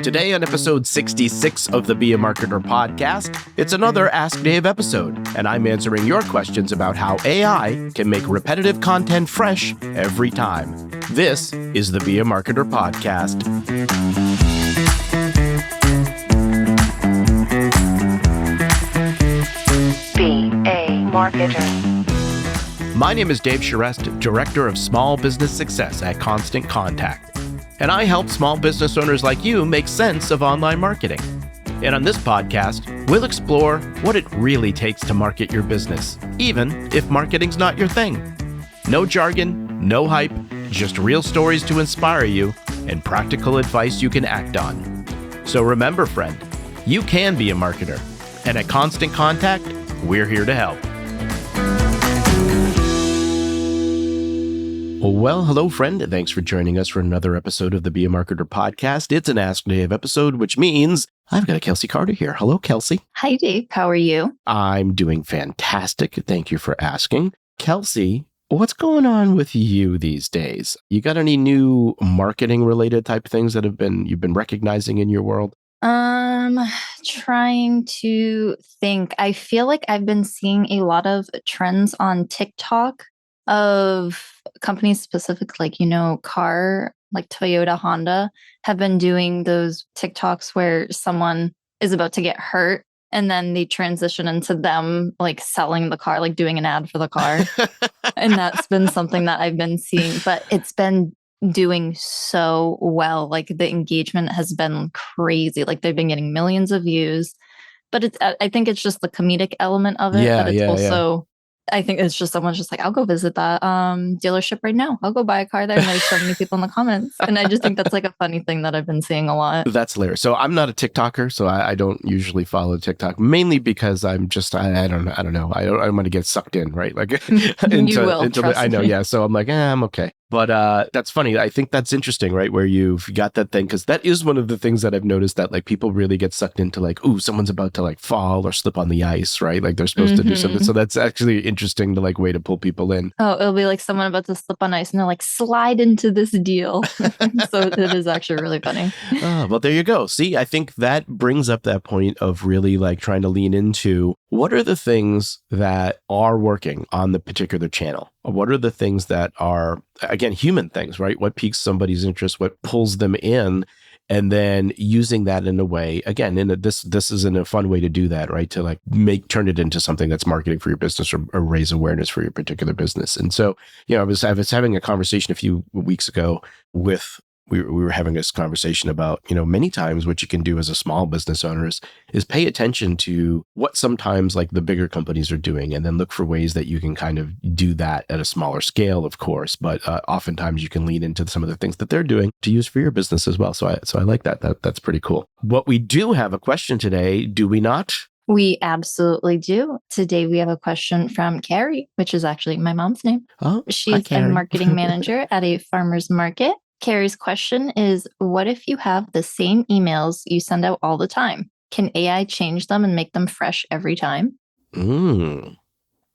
Today on episode 66 of the Be a Marketer podcast, it's another Ask Dave episode, and I'm answering your questions about how AI can make repetitive content fresh every time. This is the Be a Marketer podcast. Be a Marketer. My name is Dave Charest, Director of Small Business Success at Constant Contact. And I help small business owners like you make sense of online marketing. And on this podcast, we'll explore what it really takes to market your business, even if marketing's not your thing. No jargon, no hype, just real stories to inspire you and practical advice you can act on. So remember, friend, you can be a marketer. And at Constant Contact, we're here to help. Well, hello, friend. Thanks for joining us for another episode of the Be a Marketer podcast. It's an Ask Dave episode, which means I've got Kelsey Carter here. Hello, Kelsey. Hi, Dave. How are you? I'm doing fantastic. Thank you for asking. Kelsey, what's going on with you these days? You got any new marketing related type things that you've been recognizing in your world? Trying to think. I feel like I've been seeing a lot of trends on TikTok of companies specific, like, car, like Toyota, Honda, have been doing those TikToks where someone is about to get hurt and then they transition into them like selling the car, like doing an ad for the car. And that's been something that I've been seeing, but it's been doing so well. Like the engagement has been crazy. Like they've been getting millions of views, but I think it's just the comedic element of it. I think it's just someone's just like, I'll go visit that dealership right now. I'll go buy a car there. And there's so many people in the comments. And I just think that's like a funny thing that I've been seeing a lot. That's hilarious. So I'm not a TikToker, so I don't usually follow TikTok, mainly because I'm just, I don't know. I don't want to get sucked in, right? Like You will, trust I know. me. Yeah. So I'm like, I'm okay. But that's funny. I think that's interesting, right? Where you've got that thing, because that is one of the things that I've noticed that like people really get sucked into like, ooh, someone's about to like fall or slip on the ice, right? Like they're supposed to do something. So that's actually interesting to like way to pull people in. Oh, it'll be like someone about to slip on ice and they're like, slide into this deal. So it is actually really funny. Oh, well, there you go. See, I think that brings up that point of really like trying to lean into what are the things that are working on the particular channel? What are the things that are, again, human things, right? What piques somebody's interest, what pulls them in, and then using that in a way, again, this isn't a fun way to do that, right? To like turn it into something that's marketing for your business or raise awareness for your particular business. And so, I was having a conversation a few weeks ago with, we were having this conversation about, many times what you can do as a small business owner is pay attention to what sometimes like the bigger companies are doing and then look for ways that you can kind of do that at a smaller scale, of course. But oftentimes you can lean into some of the things that they're doing to use for your business as well. So I like that. That's pretty cool. What we do have a question today, do we not? We absolutely do. Today, we have a question from Carrie, which is actually my mom's name. Oh, She's a marketing manager at a farmer's market. Carrie's question is, what if you have the same emails you send out all the time? Can AI change them and make them fresh every time?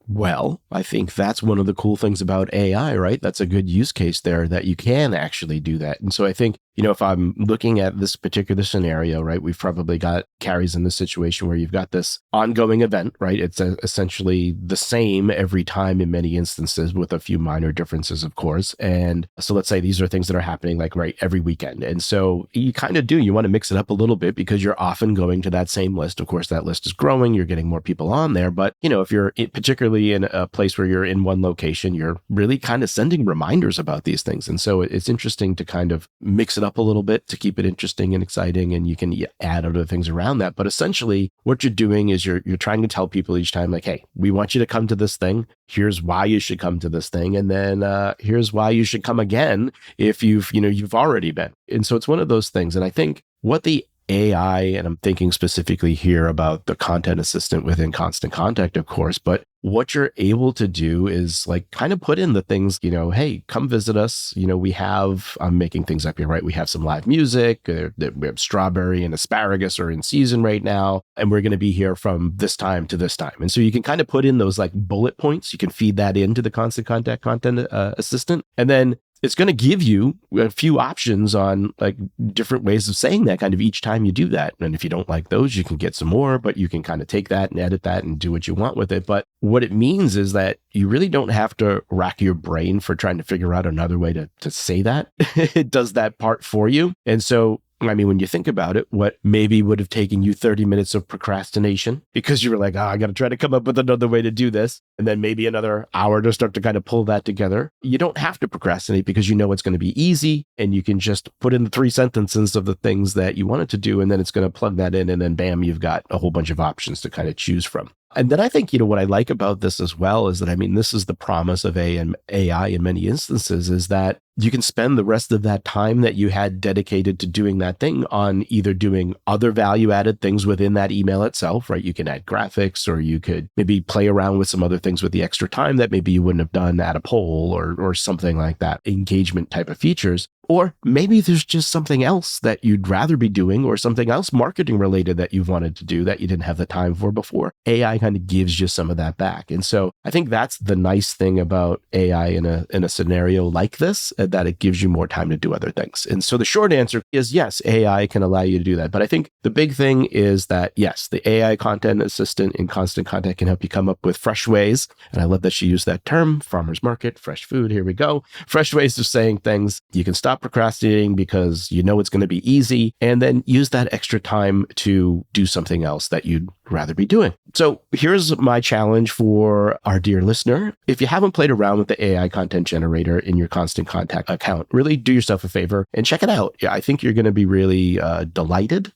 Well, I think that's one of the cool things about AI, right? That's a good use case there that you can actually do that. And so I think, if I'm looking at this particular scenario, right, we've probably got Carrie's in this situation where you've got this ongoing event, right? It's essentially the same every time in many instances with a few minor differences, of course. And so let's say these are things that are happening like right every weekend. And so you kind of you want to mix it up a little bit because you're often going to that same list. Of course, that list is growing. You're getting more people on there. But, if you're particularly in a place where you're in one location, you're really kind of sending reminders about these things. And so it's interesting to kind of mix it up a little bit to keep it interesting and exciting, and you can add other things around that. But essentially what you're doing is you're trying to tell people each time like, hey, we want you to come to this thing. Here's why you should come to this thing. And then here's why you should come again if you've already been. And so it's one of those things. And I think what the AI, and I'm thinking specifically here about the content assistant within Constant Contact, of course, but what you're able to do is like kind of put in the things, hey, come visit us. I'm making things up here, right? We have some live music. We have strawberry and asparagus are in season right now. And we're going to be here from this time to this time. And so you can kind of put in those like bullet points. You can feed that into the Constant Contact content assistant. And then it's going to give you a few options on like different ways of saying that kind of each time you do that. And if you don't like those, you can get some more, but you can kind of take that and edit that and do what you want with it. But what it means is that you really don't have to rack your brain for trying to figure out another way to say that. It does that part for you. And so I mean, when you think about it, what maybe would have taken you 30 minutes of procrastination because you were like, I got to try to come up with another way to do this. And then maybe another hour to start to kind of pull that together. You don't have to procrastinate because you know it's going to be easy and you can just put in the 3 sentences of the things that you wanted to do. And then it's going to plug that in. And then bam, you've got a whole bunch of options to kind of choose from. And then I think, what I like about this as well is that, I mean, this is the promise of AI in many instances is that you can spend the rest of that time that you had dedicated to doing that thing on either doing other value-added things within that email itself, right? You can add graphics, or you could maybe play around with some other things with the extra time that maybe you wouldn't have done at a poll or something like that, engagement type of features. Or maybe there's just something else that you'd rather be doing or something else marketing related that you've wanted to do that you didn't have the time for before. AI kind of gives you some of that back. And so I think that's the nice thing about AI in a scenario like this, that it gives you more time to do other things. And so the short answer is yes, AI can allow you to do that. But I think the big thing is that yes, the AI content assistant in Constant Contact can help you come up with fresh ways. And I love that she used that term, farmer's market, fresh food. Here we go. Fresh ways of saying things. You can stop procrastinating because you know it's going to be easy, and then use that extra time to do something else that you'd rather be doing. So here's my challenge for our dear listener. If you haven't played around with the AI content generator in your Constant Contact account, really do yourself a favor and check it out. I think you're going to be really delighted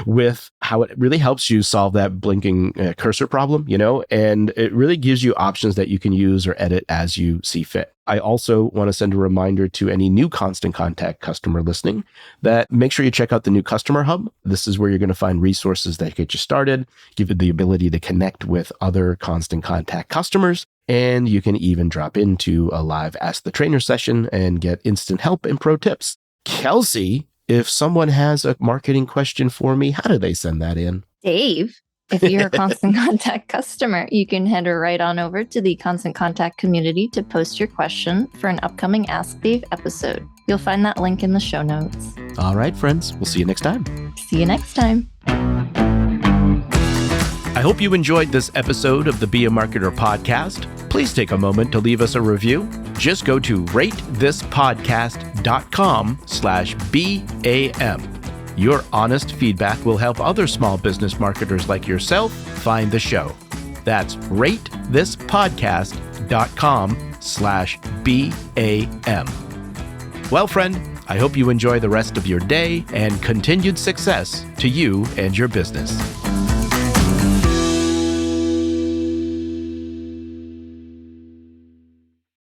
with how it really helps you solve that blinking cursor problem, and it really gives you options that you can use or edit as you see fit. I also want to send a reminder to any new Constant Contact customer listening that make sure you check out the new Customer Hub. This is where you're going to find resources that get you started, give you the ability to connect with other Constant Contact customers, and you can even drop into a live Ask the Trainer session and get instant help and pro tips. Kelsey, if someone has a marketing question for me, how do they send that in? Dave, if you're a Constant Contact customer, you can head right on over to the Constant Contact community to post your question for an upcoming Ask Dave episode. You'll find that link in the show notes. All right, friends. We'll see you next time. See you next time. I hope you enjoyed this episode of the Be a Marketer podcast. Please take a moment to leave us a review. Just go to ratethispodcast.com/BAM. Your honest feedback will help other small business marketers like yourself find the show. That's ratethispodcast.com/BAM. Well, friend, I hope you enjoy the rest of your day and continued success to you and your business.